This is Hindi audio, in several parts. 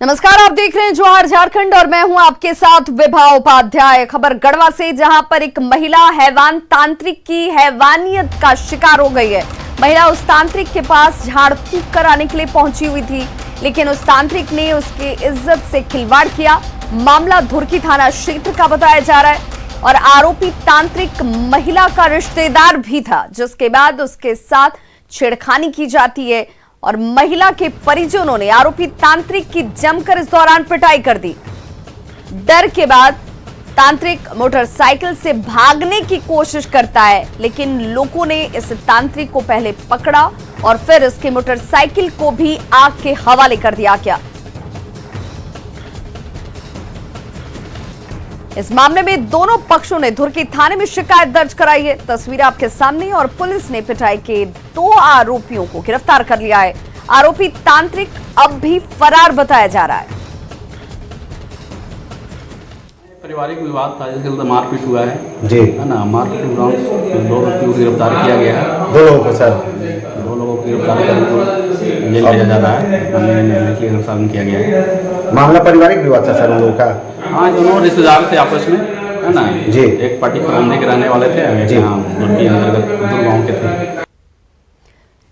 नमस्कार, आप देख रहे हैं जवाहर झारखंड और मैं हूं आपके साथ विभा उपाध्याय। खबर गढ़वा से, जहां पर एक महिला हैवान तांत्रिक की हैवानियत का शिकार हो गई है। महिला उस तांत्रिक के पास झाड़ फूंक कराने के लिए पहुंची हुई थी, लेकिन उस तांत्रिक ने उसकी इज्जत से खिलवाड़ किया। मामला धुरकी थाना क्षेत्र का बताया जा रहा है और आरोपी तांत्रिक महिला का रिश्तेदार भी था, जिसके बाद उसके साथ छेड़खानी की जाती है और महिला के परिजनों ने आरोपी तांत्रिक की जमकर इस दौरान पिटाई कर दी। डर के बाद तांत्रिक मोटरसाइकिल से भागने की कोशिश करता है, लेकिन लोगों ने इस तांत्रिक को पहले पकड़ा और फिर इसकी मोटरसाइकिल को भी आग के हवाले कर दिया गया। इस मामले में दोनों पक्षों ने धुरकी थाने में शिकायत दर्ज कराई है। तस्वीर आपके सामने और पुलिस ने पिटाई के 2 आरोपियों को गिरफ्तार कर लिया है। आरोपी तांत्रिक अब भी फरार बताया जा रहा है। पारिवारिक विवाद था, जिसके अंदर मारपीट हुआ है जी, है ना। मारपीट के दौरान 2 व्यक्तियों को गिरफ्तार किया गया है। 2 लोगों को सर, 2 लोगों को गिरफ्तार करके जेल भेजा जा रहा है। गिरफ्तार किया गया है। मामला पारिवारिक विवाद था सर उन लोगों का। हाँ, दोनों रिश्तेदार थे आपस में, है ना जी। एक पार्टी फरंदे के रहने वाले थे जी। हाँ, दुर्गी अंतर्गत गाँव के थे।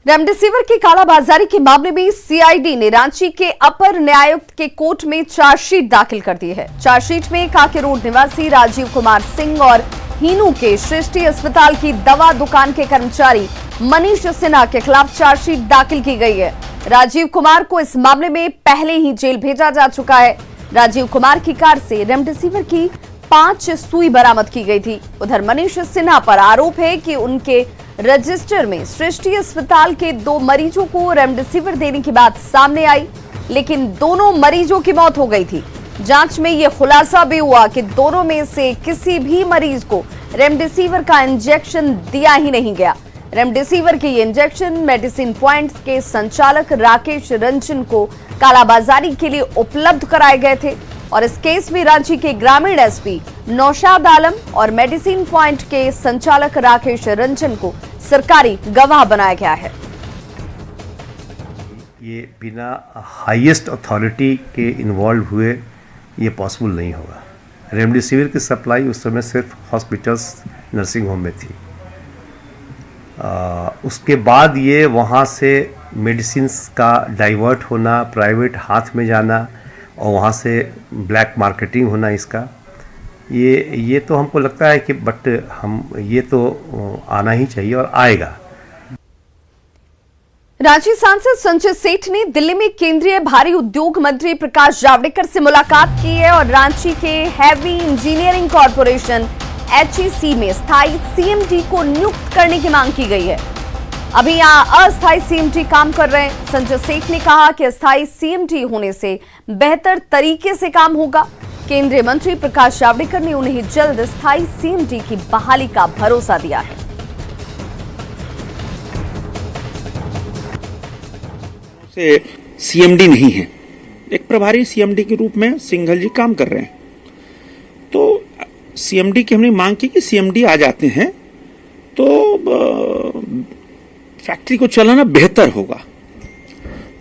रेमडेसिविर की कालाबाजारी के मामले में सीआईडी ने रांची के अपर न्यायायुक्त के कोर्ट में चार्जशीट दाखिल कर दी है। चार्जशीट में काके रोड निवासी राजीव कुमार सिंह और हीनू के सृष्टि अस्पताल की दवा दुकान के कर्मचारी मनीष सिन्हा के खिलाफ चार्जशीट दाखिल की गई है। राजीव कुमार को इस मामले में पहले ही जेल भेजा जा चुका है। राजीव कुमार की कार से रेमडेसिविर की 5 सुई बरामद की गई थी। उधर मनीष सिन्हा पर आरोप है कि उनके रजिस्टर में सृष्टि अस्पताल के 2 मरीजों को रेमडेसिविर देने की बात सामने आई, लेकिन दोनों मरीजों की मौत हो गई थी। जांच में यह खुलासा भी हुआ कि दोनों में से किसी भी मरीज को रेमडेसिविर का इंजेक्शन दिया ही नहीं गया। रेमडेसिविर के ये इंजेक्शन मेडिसिन पॉइंट्स के संचालक राकेश रंजन को कालाबाजारी के लिए उपलब्ध कराए गए थे और इस केस में रांची के ग्रामीण एसपी नौशाद आलम और मेडिसिन पॉइंट के संचालक राकेश रंजन को सरकारी गवाह बनाया गया है। ये बिना हाईएस्ट अथॉरिटी के इन्वॉल्व हुए ये पॉसिबल नहीं होगा। रेमडेसिविर की सप्लाई उस समय सिर्फ हॉस्पिटल्स, नर्सिंग होम में थी। उसके बाद ये वहाँ से मेडिसिन्स का डाइवर्ट होना, प्राइवेट हाथ में जाना और वहाँ से ब्लैक मार्केटिंग होना, इसका ये तो हमको लगता है कि बट हम ये तो आना ही चाहिए और आएगा। रांची सांसद संजय सेठ ने दिल्ली में केंद्रीय भारी उद्योग मंत्री प्रकाश जावड़ेकर से मुलाकात की है और रांची के हैवी इंजीनियरिंग कॉरपोरेशन HEC में स्थायी CMD को नियुक्त करने की मांग की गई है। अभी यहाँ अस्थायी CMD काम कर रहे हैं। संजय सेठ ने कहा कि अस्थायी CMD होने से बेहतर तरीके से काम होगा। केंद्रीय मंत्री प्रकाश जावड़ेकर ने उन्हें जल्द स्थायी CMD की बहाली का भरोसा दिया है। से CMD नहीं है, एक प्रभारी CMD के रूप में सिंघल जी काम कर रहे हैं। तो CMD की हमने मांग की कि CMD आ जाते हैं तो फैक्ट्री को चलाना बेहतर होगा।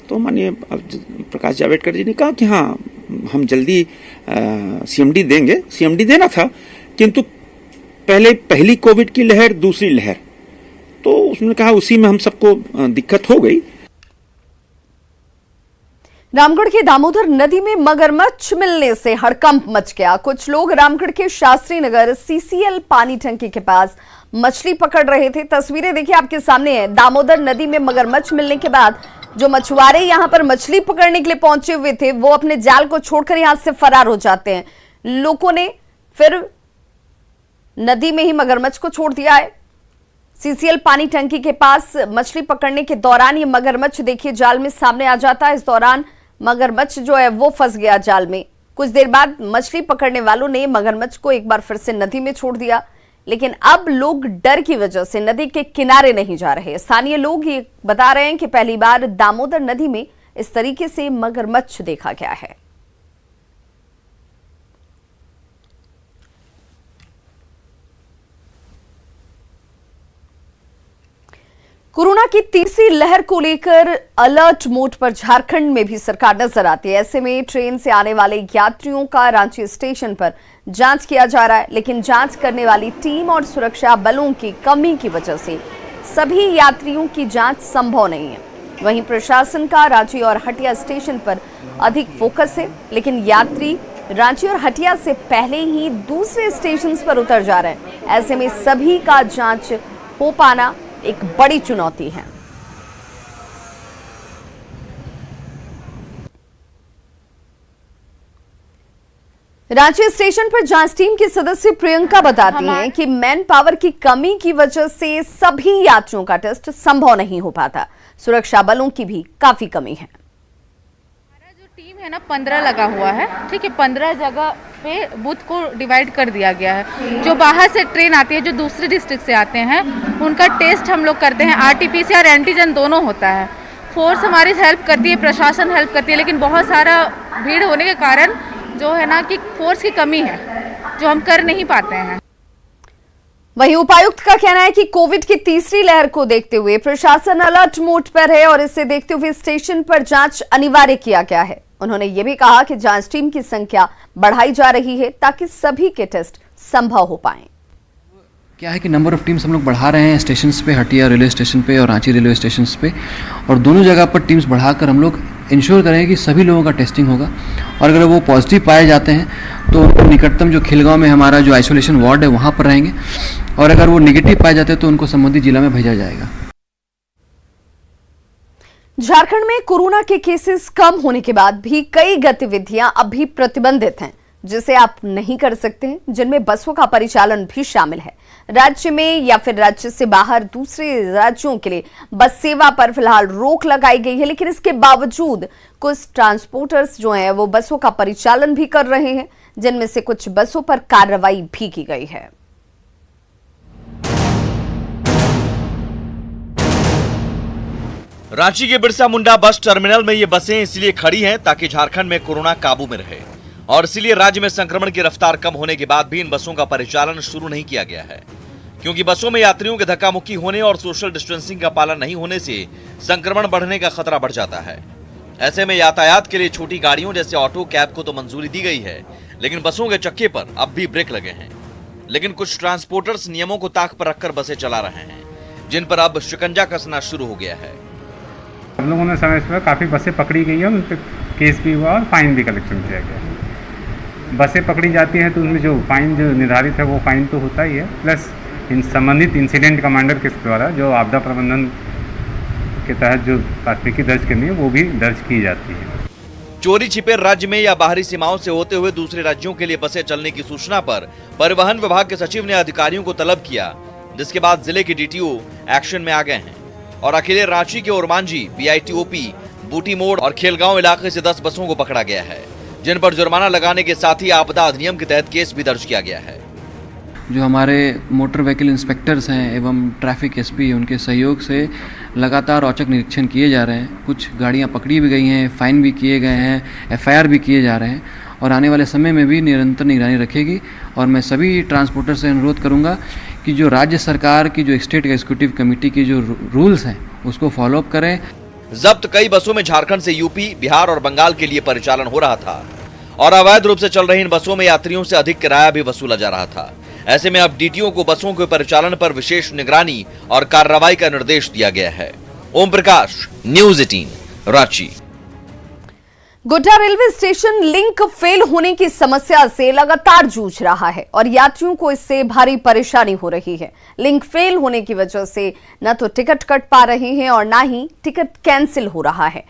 तो माननीय प्रकाश जावड़ेकर जी ने कहा कि हाँ, हम जल्दी CMD देंगे। CMD देना था, किंतु पहली कोविड की लहर, दूसरी लहर, तो उसने कहा उसी में हम सबको दिक्कत हो गई। रामगढ़ के दामोदर नदी में मगरमच्छ मिलने से हड़कंप मच गया। कुछ लोग रामगढ़ के शास्त्री नगर CCL पानी टंकी के पास मछली पकड़ रहे थे। तस्वीरें देखिए आपके सामने है। दामोदर नदी में मगरमच्छ मिलने के बाद जो मछुआरे यहां पर मछली पकड़ने के लिए पहुंचे हुए थे, वो अपने जाल को छोड़कर यहां से फरार हो जाते हैं। लोगों ने फिर नदी में ही मगरमच्छ को छोड़ दिया है। CCL पानी टंकी के पास मछली पकड़ने के दौरान ये मगरमच्छ देखिए जाल में सामने आ जाता है। इस दौरान मगरमच्छ जो है वो फंस गया जाल में। कुछ देर बाद मछली पकड़ने वालों ने मगरमच्छ को एक बार फिर से नदी में छोड़ दिया, लेकिन अब लोग डर की वजह से नदी के किनारे नहीं जा रहे। स्थानीय लोग ये बता रहे हैं कि पहली बार दामोदर नदी में इस तरीके से मगरमच्छ देखा गया है। कोरोना की तीसरी लहर को लेकर अलर्ट मोड पर झारखंड में भी सरकार नजर आती है। ऐसे में ट्रेन से आने वाले यात्रियों का रांची स्टेशन पर जांच किया जा रहा है, लेकिन जांच करने वाली टीम और सुरक्षा बलों की कमी की वजह से सभी यात्रियों की जांच संभव नहीं है। वहीं प्रशासन का रांची और हटिया स्टेशन पर अधिक फोकस है, लेकिन यात्री रांची और हटिया से पहले ही दूसरे स्टेशन पर उतर जा रहे हैं। ऐसे में सभी का जांच हो पाना एक बड़ी चुनौती है। रांची स्टेशन पर जांच टीम की सदस्य प्रियंका बताती हैं कि मैन पावर की कमी की वजह से सभी यात्रियों का टेस्ट संभव नहीं हो पाता। सुरक्षा बलों की भी काफी कमी है। हमारा जो टीम है ना 15 लगा हुआ है, ठीक है। 15 जगह पे बूथ को डिवाइड कर दिया गया है। जो बाहर से ट्रेन आती है, जो दूसरे डिस्ट्रिक्ट से आते हैं, उनका टेस्ट हम लोग करते हैं। आरटीपीसीआर और एंटीजन दोनों होता है। फोर्स हमारी हेल्प करती है, प्रशासन हेल्प करती है, लेकिन बहुत सारा भीड़ होने के कारण जो है ना कि फोर्स की कमी है, जो हम कर नहीं पाते हैं। वहीं उपायुक्त का कहना है कि कोविड की तीसरी लहर को देखते हुए प्रशासन अलर्ट मोड पर है और इसे देखते हुए स्टेशन पर जांच अनिवार्य किया गया है। उन्होंने ये भी कहा कि जांच टीम की संख्या बढ़ाई जा रही है ताकि सभी के टेस्ट संभव हो पाएं। क्या है कि नंबर ऑफ टीम्स हम लोग बढ़ा रहे हैं स्टेशंस पे, हटिया रेलवे स्टेशन पे और रांची रेलवे स्टेशंस पे, और दोनों जगह पर टीम्स बढ़ाकर हम लोग इंश्योर करेंगे कि सभी लोगों का टेस्टिंग होगा। और अगर वो पॉजिटिव पाए जाते हैं तो उनको निकटतम जो खिलगांव में हमारा जो आइसोलेशन वार्ड है वहाँ पर रहेंगे, और अगर वो नेगेटिव पाए जाते हैं तो उनको संबंधित जिला में भेजा जाएगा। झारखंड में कोरोना के केसेस कम होने के बाद भी कई गतिविधियां अभी प्रतिबंधित हैं, जिसे आप नहीं कर सकते हैं, जिनमें बसों का परिचालन भी शामिल है। राज्य में या फिर राज्य से बाहर दूसरे राज्यों के लिए बस सेवा पर फिलहाल रोक लगाई गई है, लेकिन इसके बावजूद कुछ ट्रांसपोर्टर्स जो हैं वो बसों का परिचालन भी कर रहे हैं, जिनमें से कुछ बसों पर कार्रवाई भी की गई है। रांची के बिरसा मुंडा बस टर्मिनल में ये बसें इसलिए खड़ी हैं ताकि झारखंड में कोरोना काबू में रहे, और इसलिए राज्य में संक्रमण की रफ्तार कम होने के बाद भी इन बसों का परिचालन शुरू नहीं किया गया है, क्योंकि बसों में यात्रियों के धक्का मुक्की होने और सोशल डिस्टेंसिंग का पालन नहीं होने से संक्रमण बढ़ने का खतरा बढ़ जाता है। ऐसे में यातायात के लिए छोटी गाड़ियों जैसे ऑटो कैब को तो मंजूरी दी गई है, लेकिन बसों के चक्के पर अब भी ब्रेक लगे हैं। लेकिन कुछ ट्रांसपोर्टर्स नियमों को ताक पर रखकर बसें चला रहे हैं, जिन पर अब शिकंजा कसना शुरू हो गया है। हम लोगों ने समय समय काफ़ी बसें पकड़ी गई हैं, उन पर केस भी हुआ और फाइन भी कलेक्शन किया गया। बसें पकड़ी जाती हैं तो उनमें जो फाइन जो निर्धारित है वो फाइन तो होता ही है, प्लस इन संबंधित इंसिडेंट कमांडर के द्वारा जो आपदा प्रबंधन के तहत जो प्राथमिकी दर्ज करनी है वो भी दर्ज की जाती है। चोरी छिपे राज्य में या बाहरी सीमाओं से होते हुए दूसरे राज्यों के लिए बसें चलने की सूचना पर परिवहन विभाग के सचिव ने अधिकारियों को तलब किया, जिसके बाद जिले के डीटीओ एक्शन में आ गए हैं और अकेले रांची के ओरमांझी, बीआईटीओपी, बूटी मोड़ और खेलगांव इलाके से 10 बसों को पकड़ा गया है, जिन पर जुर्माना लगाने के साथ ही आपदा अधिनियम के तहत केस भी दर्ज किया गया है। जो हमारे मोटर व्हीकल इंस्पेक्टर्स हैं एवं ट्रैफिक एसपी, उनके सहयोग से लगातार औचक निरीक्षण किए जा रहे हैं। कुछ गाड़ियां पकड़ी भी गई हैं, फाइन भी किए गए हैं, एफआईआर भी किए जा रहे हैं, और आने वाले समय में भी निरंतर निगरानी रखेगी। और मैं सभी ट्रांसपोर्टर से अनुरोध करूंगा कि जो राज्य सरकार की जो स्टेट एग्जीक्यूटिव कमेटी की जो रूल्स हैं उसको फॉलोअप करें। जब्त कई बसों में झारखंड से यूपी, बिहार और बंगाल के लिए परिचालन हो रहा था, और अवैध रूप से चल रही इन बसों में यात्रियों से अधिक किराया भी वसूला जा रहा था। ऐसे में अब डीटीओ को बसों के परिचालन पर विशेष निगरानी और कार्रवाई का निर्देश दिया गया है। Om Prakash, news 18, Ranchi. Godda railway station link fail होने की समस्या से लगातार जूझ रहा है और यात्रियों को इससे भारी परेशानी हो रही है। लिंक फेल होने की वजह से न तो टिकट कट पा रहे हैं और न ही टिकट कैंसिल हो रहा है।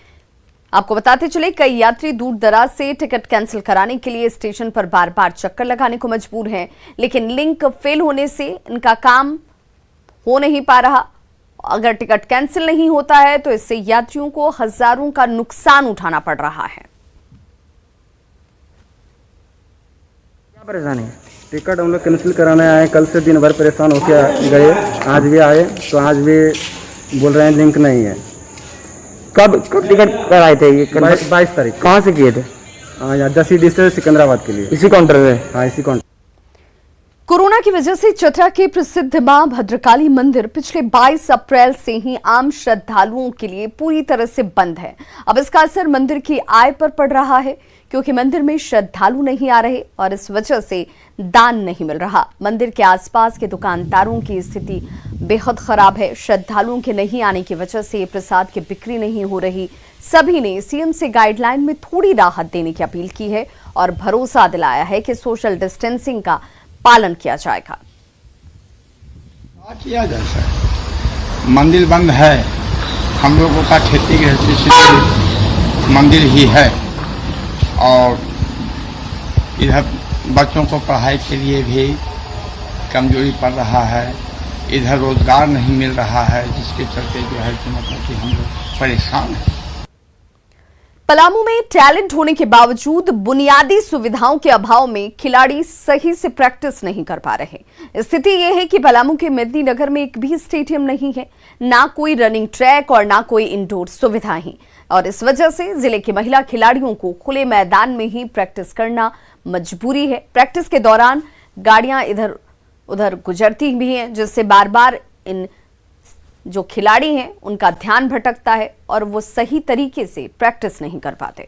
आपको बताते चले, कई यात्री दूर दराज से टिकट कैंसिल कराने के लिए स्टेशन पर बार बार चक्कर लगाने को मजबूर हैं, लेकिन लिंक फेल होने से इनका काम हो नहीं पा रहा। अगर टिकट कैंसिल नहीं होता है तो इससे यात्रियों को हजारों का नुकसान उठाना पड़ रहा है। क्या परेशानी? टिकट हम लोग कैंसिल कराने आए, कल से दिन भर परेशान होकर गए, आज भी आए तो आज भी बोल रहे हैं लिंक नहीं है। कब टिकट कराए थे ये? 22 तारीख। कहाँ से किए थे? यहाँ 10 डिस्ट्रिक्ट सिकंदराबाद के लिए। इसी काउंटर पे? हाँ, इसी काउंटर। कोरोना की वजह से चतरा के प्रसिद्ध मां भद्रकाली मंदिर पिछले 22 अप्रैल से ही आम श्रद्धालुओं के लिए पूरी तरह से बंद है। अब इसका असर मंदिर की आय पर पड़ रहा है, क्योंकि मंदिर में श्रद्धालु नहीं आ रहे और इस वजह से दान नहीं मिल रहा। मंदिर के आसपास के दुकानदारों की स्थिति बेहद खराब है। श्रद्धालुओं के नहीं आने की वजह से प्रसाद की बिक्री नहीं हो रही। सभी ने सीएम से गाइडलाइन में थोड़ी राहत देने की अपील की है और भरोसा दिलाया है कि सोशल डिस्टेंसिंग का पालन किया जाएगा। किया जा सकता, मंदिर बंद है, हम लोगों का खेती गृहस्थी से मंदिर ही है और इधर बच्चों को पढ़ाई के लिए भी कमजोरी पड़ रहा है, इधर रोजगार नहीं मिल रहा है, जिसके चलते जो है मतलब कि हम लोग परेशान हैं। पलामू में टैलेंट होने के बावजूद बुनियादी सुविधाओं के अभाव में खिलाड़ी सही से प्रैक्टिस नहीं कर पा रहे। स्थिति यह है कि पलामू के मेदिनीनगर में एक भी स्टेडियम नहीं है, ना कोई रनिंग ट्रैक और ना कोई इंडोर सुविधाएं, और इस वजह से जिले के महिला खिलाड़ियों को खुले मैदान में ही प्रैक्टिस करना मजबूरी है। प्रैक्टिस के दौरान गाड़ियां इधर उधर गुजरती भी हैं, जिससे बार बार इन जो खिलाड़ी हैं उनका ध्यान भटकता है और वो सही तरीके से प्रैक्टिस नहीं कर पाते।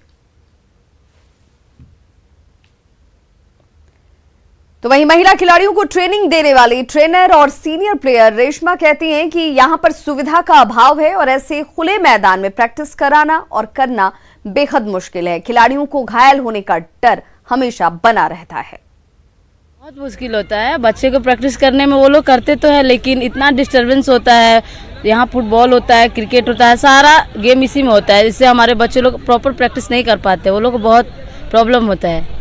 तो वहीं महिला खिलाड़ियों को ट्रेनिंग देने वाली ट्रेनर और सीनियर प्लेयर रेशमा कहती हैं कि यहां पर सुविधा का अभाव है और ऐसे खुले मैदान में प्रैक्टिस कराना और करना बेहद मुश्किल है। खिलाड़ियों को घायल होने का डर हमेशा बना रहता है। बहुत मुश्किल होता है बच्चे को प्रैक्टिस करने में। वो लोग करते तो है लेकिन इतना डिस्टरबेंस होता है। यहाँ फुटबॉल होता है, क्रिकेट होता है, सारा गेम इसी में होता है, इससे हमारे बच्चे लोग प्रॉपर प्रैक्टिस नहीं कर पाते। वो लोग को बहुत प्रॉब्लम होता है।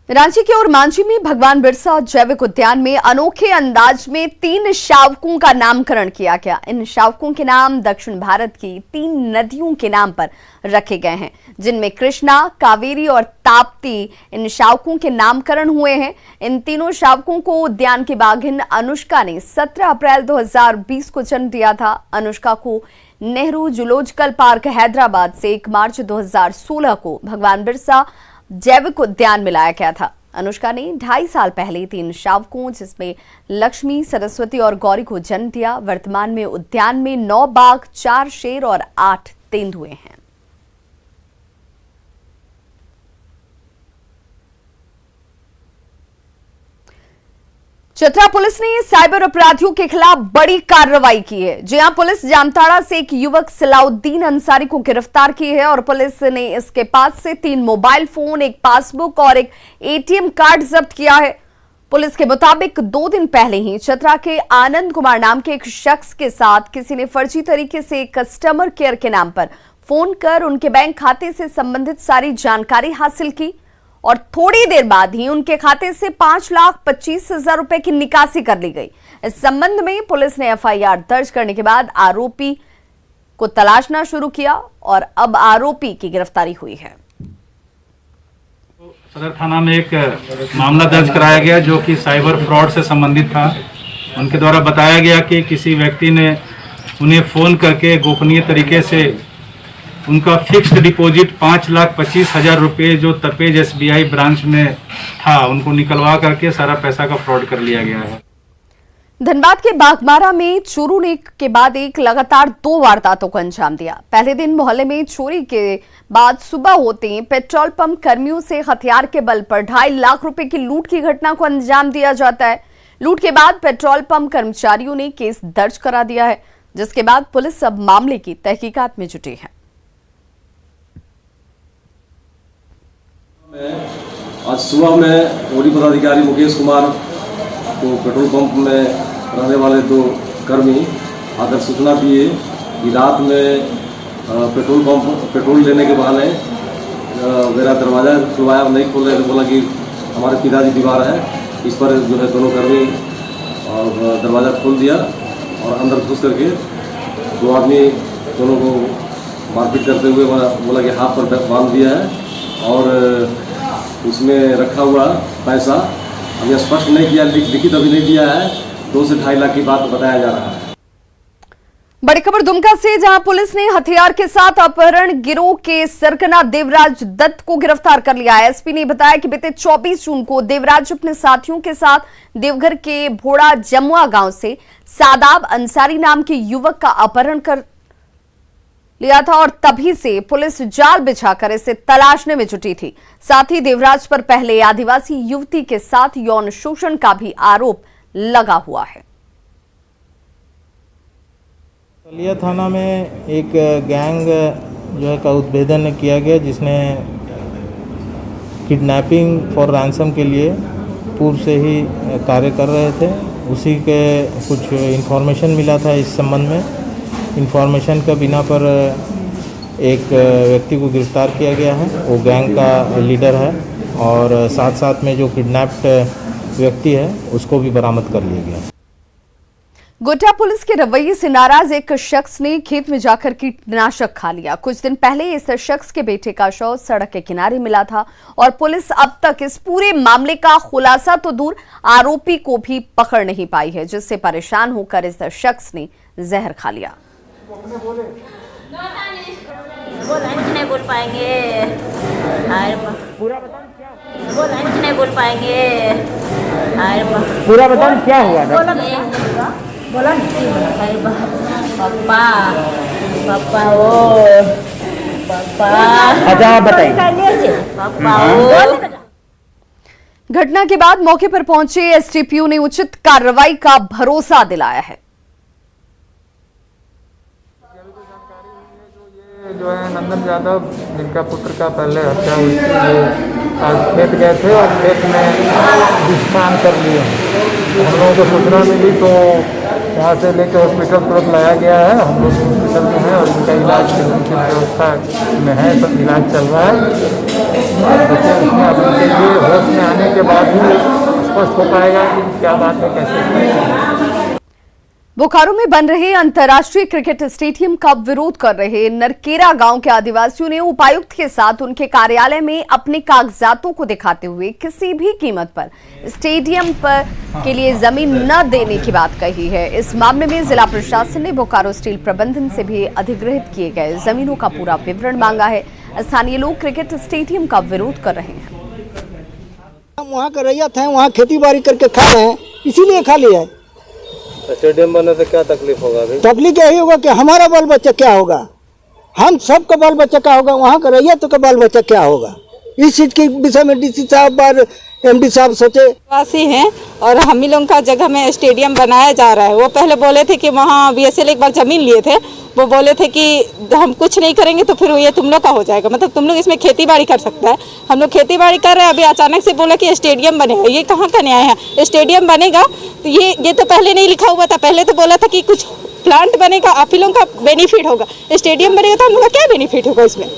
रांची के और मांझी में भगवान बिरसा जैविक उद्यान में अनोखे अंदाज में 3 शावकों का नामकरण किया गया। इन शावकों के नाम दक्षिण भारत की 3 नदियों के नाम पर रखे गए हैं, जिनमें कृष्णा, कावेरी और ताप्ती इन शावकों के नामकरण हुए हैं। इन तीनों शावकों को उद्यान की बाघिन अनुष्का ने 17 अप्रैल 2020 को जन्म दिया था। अनुष्का को नेहरू जूलॉजिकल पार्क हैदराबाद से 1 मार्च 2016 को भगवान बिरसा जैविक उद्यान में लाया गया था। अनुष्का ने 2.5 साल पहले 3 शावकों जिसमें लक्ष्मी, सरस्वती और गौरी को जन्म दिया। वर्तमान में उद्यान में 9 बाघ, 4 शेर और 8 तेंदुए हैं। चतरा पुलिस ने साइबर अपराधियों के खिलाफ बड़ी कार्रवाई की है। जी हां, पुलिस जामताड़ा से एक युवक सलाउद्दीन अंसारी को गिरफ्तार की है और पुलिस ने इसके पास से 3 मोबाइल फोन, एक पासबुक और एक एटीएम कार्ड जब्त किया है। पुलिस के मुताबिक 2 दिन पहले ही चतरा के आनंद कुमार नाम के एक शख्स के साथ किसी ने फर्जी तरीके से कस्टमर केयर के नाम पर फोन कर उनके बैंक खाते से संबंधित सारी जानकारी हासिल की और थोड़ी देर बाद ही उनके खाते से 5,25,000 रुपए की निकासी कर ली गई। इस संबंध में पुलिस ने एफआईआर दर्ज करने के बाद आरोपी को तलाशना शुरू किया और अब आरोपी की गिरफ्तारी हुई है। सदर थाना में एक मामला दर्ज कराया गया जो कि साइबर फ्रॉड से संबंधित था। उनके द्वारा बताया गया कि किसी व्यक्ति ने उन्हें फोन करके गोपनीय तरीके से उनका फिक्स्ड डिपॉजिट 5,25,000 रुपये जो तपेज एसबीआई ब्रांच में था उनको निकलवा करके सारा पैसा का फ्रॉड कर लिया गया है। धनबाद के बागमारा में चोरों ने के बाद एक लगातार 2 वारदातों को अंजाम दिया। पहले दिन मोहल्ले में चोरी के बाद सुबह होते ही पेट्रोल पंप कर्मियों से हथियार के बल पर 2.5 लाख रुपए की लूट की घटना को अंजाम दिया जाता है। लूट के बाद पेट्रोल पंप कर्मचारियों ने केस दर्ज करा दिया है, जिसके बाद पुलिस अब मामले की तहकीकात में जुटी है। आज सुबह में ओडी पदाधिकारी मुकेश कुमार को पेट्रोल पंप में रहने वाले 2 कर्मी आकर सूचना दिए कि रात में पेट्रोल लेने के बहाने मेरा दरवाज़ा खुलवाया, नहीं खोल रहे थे। बोला कि हमारे पिताजी बीमार है। इस पर जो है दोनों कर्मी दरवाज़ा खोल दिया और अंदर घुस करके 2 आदमी दोनों को मारपीट करते हुए बोला कि हाथ पर बांध दिया है और उसमें रखा हुआ पैसा अभी स्पष्ट नहीं किया, लिखित अभी नहीं किया है, 2 से 2.5 लाख की बात बताया जा रहा है। बड़ी खबर दुमका से, जहां पुलिस ने हथियार के साथ अपहरण गिरोह के सरगना देवराज दत्त को गिरफ्तार कर लिया है। एसपी ने बताया कि बीते 24 जून को देवराज अपने साथियों के साथ देवघर के भोड़ा जमुआ गांव से सादाब अंसारी नाम के युवक का अपहरण कर लिया था और तभी से पुलिस जाल बिछाकर इसे तलाशने में जुटी थी। साथ ही देवराज पर पहले आदिवासी युवती के साथ यौन शोषण का भी आरोप लगा हुआ है। लिया थाना में एक गैंग जो है का उद्भेदन किया गया, जिसने किडनैपिंग फॉर रैंसम के लिए पूर्व से ही कार्य कर रहे थे। उसी के कुछ इन्फॉर्मेशन मिला था इस संबंध में। इन्फॉर्मेशन का बिना पर एक व्यक्ति को गिरफ्तार किया गया है, वो गैंग का लीडर है, और साथ साथ में जो किडनैप्ड व्यक्ति है उसको भी बरामद कर लिया गया। गोड्डा पुलिस के रवैये से नाराज एक शख्स ने खेत में जाकर कीटनाशक खा लिया। कुछ दिन पहले इस शख्स के बेटे का शव सड़क के किनारे मिला था और पुलिस अब तक इस पूरे मामले का खुलासा तो दूर, आरोपी को भी पकड़ नहीं पाई है, जिससे परेशान होकर इस शख्स ने जहर खा लिया। वो लंच नहीं बोल पाएंगे, पूरा बताओ क्या, वो लंच नहीं बोल पाएंगे, पूरा बताओ क्या हुआ था? बोला पापा पापा ओ पापा, अच्छा बताइए। पापा ओ। घटना के बाद मौके पर पहुंचे एसटीपीओ ने उचित कार्रवाई का भरोसा दिलाया है। जो है नंदन यादव, जिनका पुत्र का पहले हत्या हुई थी, वो आज खेत गए थे और खेत में विस्तान कर लिए। हम लोगों को सूचना मिली तो यहाँ से लेकर हॉस्पिटल तुरंत लाया गया है। हम लोग हॉस्पिटल में हैं और उनका इलाज की व्यवस्था में है, सब इलाज चल रहा है। बच्चे उसमें अब उनके लिए होश में आने के बाद ही स्पष्ट हो पाएगा कि क्या बात है, कैसे। बोकारो में बन रहे अंतर्राष्ट्रीय क्रिकेट स्टेडियम का विरोध कर रहे नरकेरा गांव के आदिवासियों ने उपायुक्त के साथ उनके कार्यालय में अपने कागजातों को दिखाते हुए किसी भी कीमत पर स्टेडियम पर के लिए जमीन न देने की बात कही है। इस मामले में जिला प्रशासन ने बोकारो स्टील प्रबंधन से भी अधिग्रहित किए गए जमीनों का पूरा विवरण मांगा है। स्थानीय लोग क्रिकेट स्टेडियम का विरोध कर रहे हैं। हम वहाँ का रैयत हैं, वहाँ खेती बाड़ी करके खा रहे हैं, इसीलिए खा लिया है। स्टेडियम बनने से क्या तकलीफ होगा? अभी तकलीफ यही होगा कि हमारा बाल बच्चा क्या होगा, हम सबका बाल बच्चा क्या होगा, वहाँ का रैयत का बाल बच्चा क्या होगा। इस चीज के विषय में डीसी साहब और एमडी साहब सोचे। वासी हैं और हम ही लोगों का जगह में स्टेडियम बनाया जा रहा है। वो पहले बोले थे कि वहाँ बीएसएल एक बार जमीन लिए थे, वो बोले थे कि हम कुछ नहीं करेंगे तो फिर ये तुम लोग का हो जाएगा, मतलब तुम लोग इसमें खेती बाड़ी कर सकता है। हम लोग खेती बाड़ी कर रहे हैं, अभी अचानक से बोला कि स्टेडियम बनेगा। ये कहाँ का न्याय है? स्टेडियम बनेगा तो ये तो पहले नहीं लिखा हुआ था। पहले तो बोला था कि कुछ प्लांट बनेगा, आप ही लोगों का बेनिफिट होगा। स्टेडियम बनेगा तो हम लोग का क्या बेनिफिट होगा इसमें?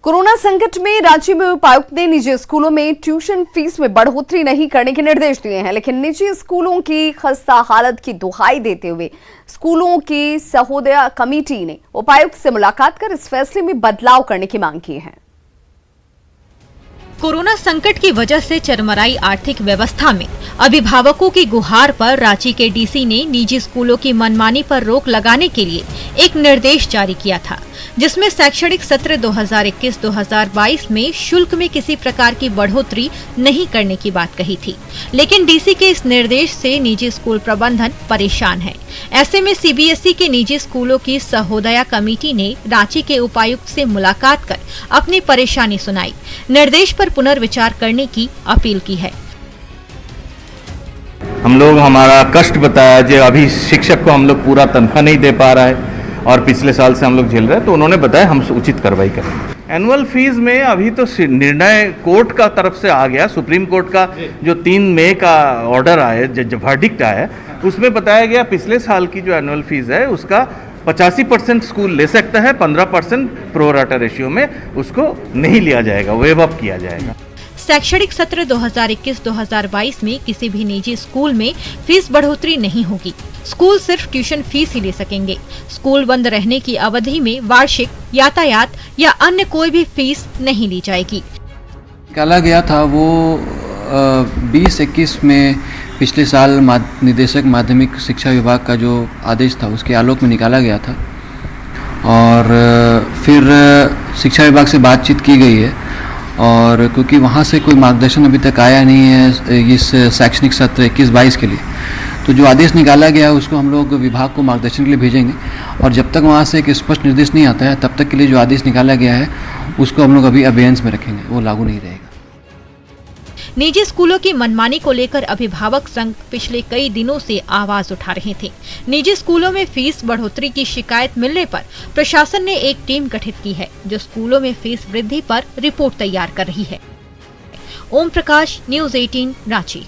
कोरोना संकट में रांची में उपायुक्त ने निजी स्कूलों में ट्यूशन फीस में बढ़ोतरी नहीं करने के निर्देश दिए हैं, लेकिन निजी स्कूलों की खस्ता हालत की दुहाई देते हुए स्कूलों की सहोदया कमेटी ने उपायुक्त से मुलाकात कर इस फैसले में बदलाव करने की मांग की है। कोरोना संकट की वजह से चरमराई आर्थिक व्यवस्था में अभिभावकों की गुहार पर रांची के डीसी ने निजी स्कूलों की मनमानी पर रोक लगाने के लिए एक निर्देश जारी किया था, जिसमें शैक्षणिक सत्र 2021-2022 में शुल्क में किसी प्रकार की बढ़ोतरी नहीं करने की बात कही थी। लेकिन डीसी के इस निर्देश से निजी स्कूल प्रबंधन परेशान है। ऐसे में सीबीएसई के निजी स्कूलों की सहोदया कमेटी ने रांची के उपायुक्त से मुलाकात कर अपनी परेशानी सुनाई, निर्देश पर पुनर्विचार करने की अपील की है। हम लोग हमारा कष्ट बताया, जो अभी शिक्षक को हम लोग पूरा तनख्वाह नहीं दे पा रहा है और पिछले साल से हम लोग झेल रहे हैं, तो उन्होंने बताया हम उचित कार्रवाई करेंगे। एनुअल फीस में अभी तो निर्णय कोर्ट का तरफ से आ गया, सुप्रीम कोर्ट का जो 3 मई का ऑर्डर आया, जो वर्डिक्ट आया, उसमें बताया गया पिछले साल की जो एनुअल फीस है उसका 85% स्कूल ले सकता है, 15% प्रो राटा रेशियो में उसको नहीं लिया जाएगा, वेव अप किया जाएगा। शैक्षणिक सत्र 2021-2022 में किसी भी निजी स्कूल में फीस बढ़ोतरी नहीं होगी। स्कूल सिर्फ ट्यूशन फीस ही ले सकेंगे। स्कूल बंद रहने की अवधि में वार्षिक, यातायात या अन्य कोई भी फीस नहीं ली जाएगी। निकाला गया था वो 2021 में पिछले साल निदेशक माध्यमिक शिक्षा विभाग का जो आदेश था उसके आलोक में निकाला गया था और फिर शिक्षा विभाग से बातचीत की गई है और क्योंकि वहाँ से कोई मार्गदर्शन अभी तक आया नहीं है इस शैक्षणिक सत्र 21-22 के लिए, तो जो आदेश निकाला गया है उसको हम लोग विभाग को मार्गदर्शन के लिए भेजेंगे और जब तक वहाँ से एक स्पष्ट निर्देश नहीं आता है तब तक के लिए जो आदेश निकाला गया है उसको हम लोग अभी अबेयंस में रखेंगे, वो लागू नहीं रहेगा। निजी स्कूलों की मनमानी को लेकर अभिभावक संघ पिछले कई दिनों से आवाज उठा रहे थे। निजी स्कूलों में फीस बढ़ोतरी की शिकायत मिलने पर प्रशासन ने एक टीम गठित की है जो स्कूलों में फीस वृद्धि पर रिपोर्ट तैयार कर रही है। ओम प्रकाश, न्यूज़ 18, रांची।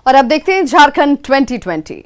और अब देखते हैं झारखंड 2020।